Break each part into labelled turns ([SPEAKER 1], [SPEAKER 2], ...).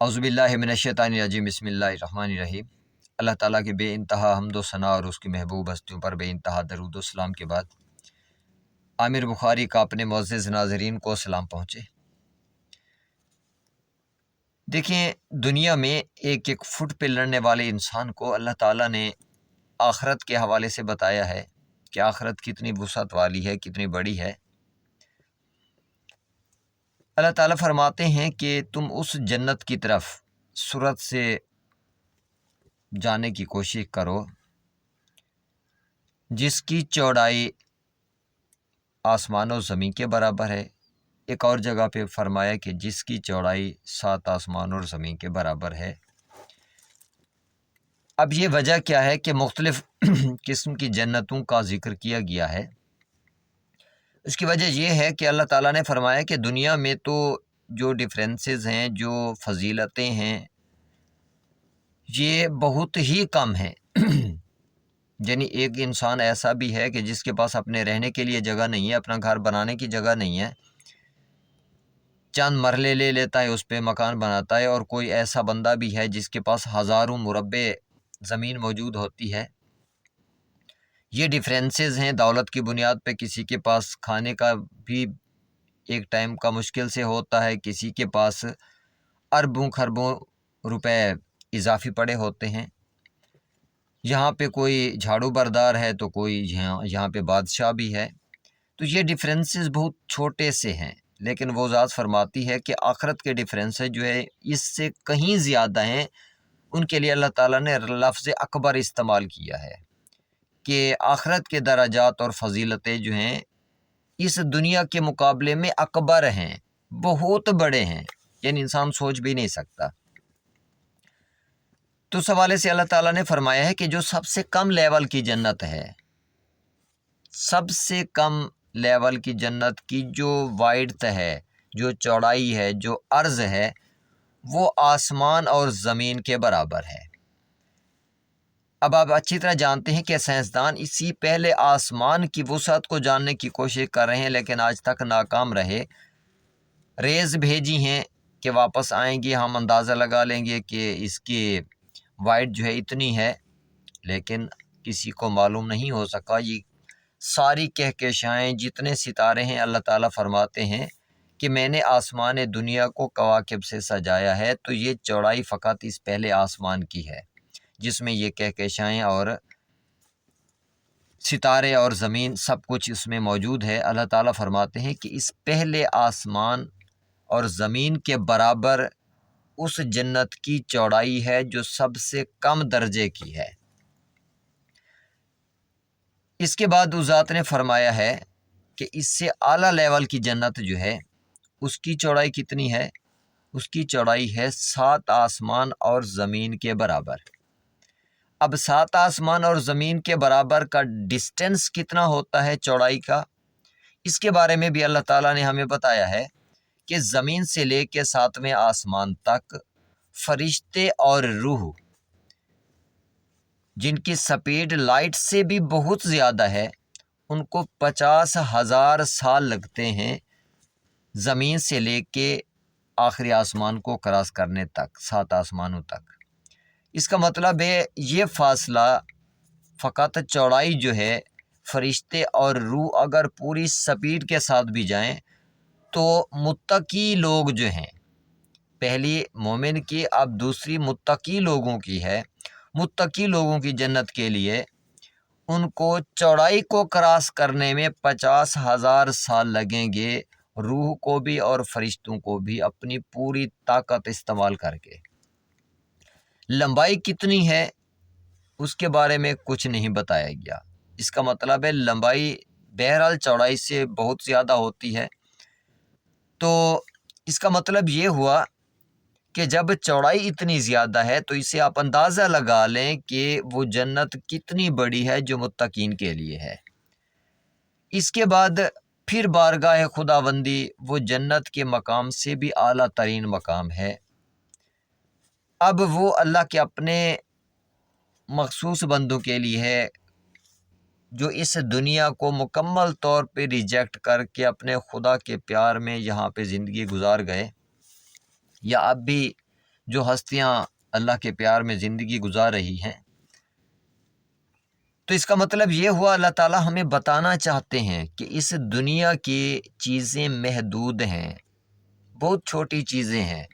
[SPEAKER 1] औज़ुबिल्लाहि मिनश्शैतानिर्रजीम बिस्मिल्लाहिर्रहमानिर्रहीम। अल्लाह ताला के बे इंतहा हम्द व सना और उसकी महबूब हस्तियों पर बे इंतहा दरूद व सलाम के बाद आमिर बुखारी का अपने मुअज़्ज़िज़ नाज़रीन को सलाम पहुँचे। देखिए, दुनिया में एक एक फुट पे लड़ने वाले इंसान को अल्लाह ताला ने आखरत के हवाले से बताया है कि आखरत कितनी वुसअत वाली है, कितनी बड़ी है। अल्लाह ताला फरमाते हैं कि तुम उस जन्नत की तरफ सूरत से जाने की कोशिश करो जिसकी चौड़ाई आसमान और ज़मीन के बराबर है। एक और जगह पे फरमाया कि जिसकी चौड़ाई 7 आसमान और ज़मीन के बराबर है। अब ये वजह क्या है कि मुख्तलिफ़ किस्म की जन्नतों का ज़िक्र किया गया है। उसकी वजह यह है कि अल्लाह ताला ने फरमाया कि दुनिया में तो जो डिफरेंसेस हैं, जो फजीलतें हैं, ये बहुत ही कम हैं। यानी एक इंसान ऐसा भी है कि जिसके पास अपने रहने के लिए जगह नहीं है, अपना घर बनाने की जगह नहीं है, चंद मरले ले लेता है, उस पर मकान बनाता है। और कोई ऐसा बंदा भी है जिसके पास हज़ारों मुरब्बे ज़मीन मौजूद होती है। ये डिफरेंसेस हैं दौलत की बुनियाद पे। किसी के पास खाने का भी एक टाइम का मुश्किल से होता है, किसी के पास अरबों खरबों रुपए इजाफी पड़े होते हैं। यहाँ पे कोई झाड़ू बरदार है तो कोई यहाँ पे बादशाह भी है। तो ये डिफरेंसेस बहुत छोटे से हैं, लेकिन वो ज़ात फरमाती है कि आखरत के डिफरेंसेस जो है इससे कहीं ज़्यादा हैं। उनके लिए अल्लाह ताला ने लफ्ज़ अकबर इस्तेमाल किया है कि आखरत के दराजात और फजीलतें जो हैं इस दुनिया के मुकाबले में अकबर हैं, बहुत बड़े हैं, यानी इंसान सोच भी नहीं सकता। तो इस हवाले से अल्लाह ताला ने फरमाया है कि जो सबसे कम लेवल की जन्नत है, सबसे कम लेवल की जन्नत की जो वाइड्थ है, जो चौड़ाई है, जो अर्ज़ है, वो आसमान और ज़मीन के बराबर है। अब आप अच्छी तरह जानते हैं कि साइंसदान इसी पहले आसमान की वुसअत को जानने की कोशिश कर रहे हैं, लेकिन आज तक नाकाम रहे। रेज़ भेजी हैं कि वापस आएंगी, हम अंदाज़ा लगा लेंगे कि इसकी वाइड जो है इतनी है, लेकिन किसी को मालूम नहीं हो सका। ये सारी कहकशाएँ, जितने सितारे हैं, अल्लाह ताला फरमाते हैं कि मैंने आसमान दुनिया को कवाकिब से सजाया है। तो ये चौड़ाई फ़कत इस पहले आसमान की है जिसमें ये कहकशाएँ और सितारे और ज़मीन सब कुछ इसमें मौजूद है। अल्लाह ताला फरमाते हैं कि इस पहले आसमान और ज़मीन के बराबर उस जन्नत की चौड़ाई है जो सबसे कम दर्जे की है। इसके बाद उस ज़ात ने फरमाया है कि इससे आला लेवल की जन्नत जो है उसकी चौड़ाई कितनी है? उसकी चौड़ाई है 7 आसमान और ज़मीन के बराबर। अब 7 आसमान और ज़मीन के बराबर का डिस्टेंस कितना होता है चौड़ाई का, इसके बारे में भी अल्लाह ताला ने हमें बताया है कि ज़मीन से लेके 7वें आसमान तक फरिश्ते और रूह, जिनकी स्पीड लाइट से भी बहुत ज़्यादा है, उनको 50,000 साल लगते हैं ज़मीन से लेके आखिरी आसमान को क्रॉस करने तक, 7 आसमानों तक। इसका मतलब है ये फ़ासला फ़कत चौड़ाई जो है, फरिश्ते और रूह अगर पूरी स्पीड के साथ भी जाएं तो मुत्तकी लोग जो हैं, पहली मोमिन की अब दूसरी मुत्तकी लोगों की है। मुत्तकी लोगों की जन्नत के लिए उनको चौड़ाई को क्रॉस करने में 50,000 साल लगेंगे, रूह को भी और फरिश्तों को भी अपनी पूरी ताकत इस्तेमाल करके। लंबाई कितनी है उसके बारे में कुछ नहीं बताया गया। इसका मतलब है लंबाई बहरहाल चौड़ाई से बहुत ज़्यादा होती है। तो इसका मतलब ये हुआ कि जब चौड़ाई इतनी ज़्यादा है तो इसे आप अंदाज़ा लगा लें कि वो जन्नत कितनी बड़ी है जो मुत्तकीन के लिए है। इसके बाद फिर बारगाह खुदाबंदी वो जन्नत के मकाम से भी आला तरीन मकाम है। अब वो अल्लाह के अपने मखसूस बंदों के लिए है जो इस दुनिया को मुकम्मल तौर पे रिजेक्ट करके अपने खुदा के प्यार में यहाँ पे ज़िंदगी गुजार गए, या अब भी جو ہستیاں اللہ کے پیار میں زندگی گزار رہی ہیں، تو اس کا مطلب یہ ہوا اللہ تعالیٰ ہمیں بتانا چاہتے ہیں کہ اس دنیا کی چیزیں محدود ہیں، بہت چھوٹی چیزیں ہیں،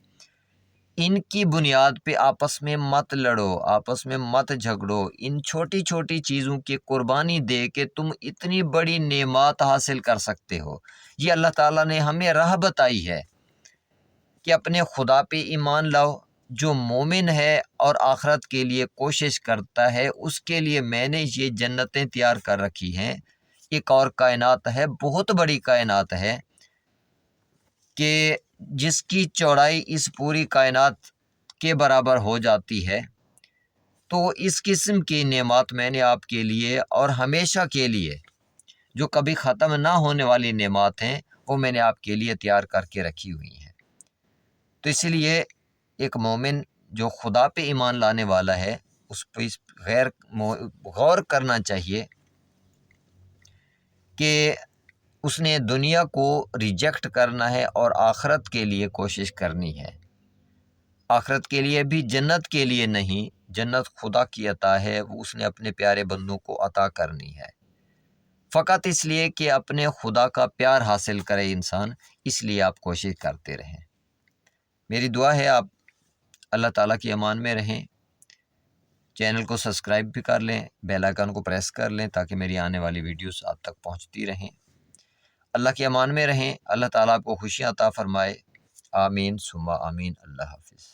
[SPEAKER 1] ان کی بنیاد پہ آپس میں مت لڑو، آپس میں مت جھگڑو، ان چھوٹی چھوٹی چیزوں کی قربانی دے کے تم اتنی بڑی نعمات حاصل کر سکتے ہو۔ یہ اللہ تعالیٰ نے ہمیں راہ بتائی ہے کہ اپنے خدا پہ ایمان لاؤ۔ جو مومن ہے اور آخرت کے لیے کوشش کرتا ہے، اس کے لیے میں نے یہ جنتیں تیار کر رکھی ہیں۔ ایک اور کائنات ہے، بہت بڑی کائنات ہے، کہ جس کی چوڑائی اس پوری کائنات کے برابر ہو جاتی ہے۔ تو اس قسم کی نعمات میں نے آپ کے لیے اور ہمیشہ کے لیے، جو کبھی ختم نہ ہونے والی نعمات ہیں، وہ میں نے آپ کے لیے تیار کر کے رکھی ہوئی ہیں۔ تو اس لیے ایک مومن جو خدا پہ ایمان لانے والا ہے، اس پہ غور کرنا چاہیے کہ اس نے دنیا کو ریجیکٹ کرنا ہے اور آخرت کے لیے کوشش کرنی ہے۔ آخرت کے لیے بھی، جنت کے لیے نہیں۔ جنت خدا کی عطا ہے، وہ اس نے اپنے پیارے بندوں کو عطا کرنی ہے۔ فقط اس لیے کہ اپنے خدا کا پیار حاصل کرے انسان، اس لیے آپ کوشش کرتے رہیں۔ میری دعا ہے آپ اللہ تعالیٰ کی امان میں رہیں۔ چینل کو سبسکرائب بھی کر لیں، بیل آئیکن کو پریس کر لیں تاکہ میری آنے والی ویڈیوز آپ تک پہنچتی رہیں۔ اللہ کی امان میں رہیں۔ اللہ تعالیٰ آپ کو خوشیاں عطا فرمائے۔ آمین ثم آمین۔ اللہ حافظ۔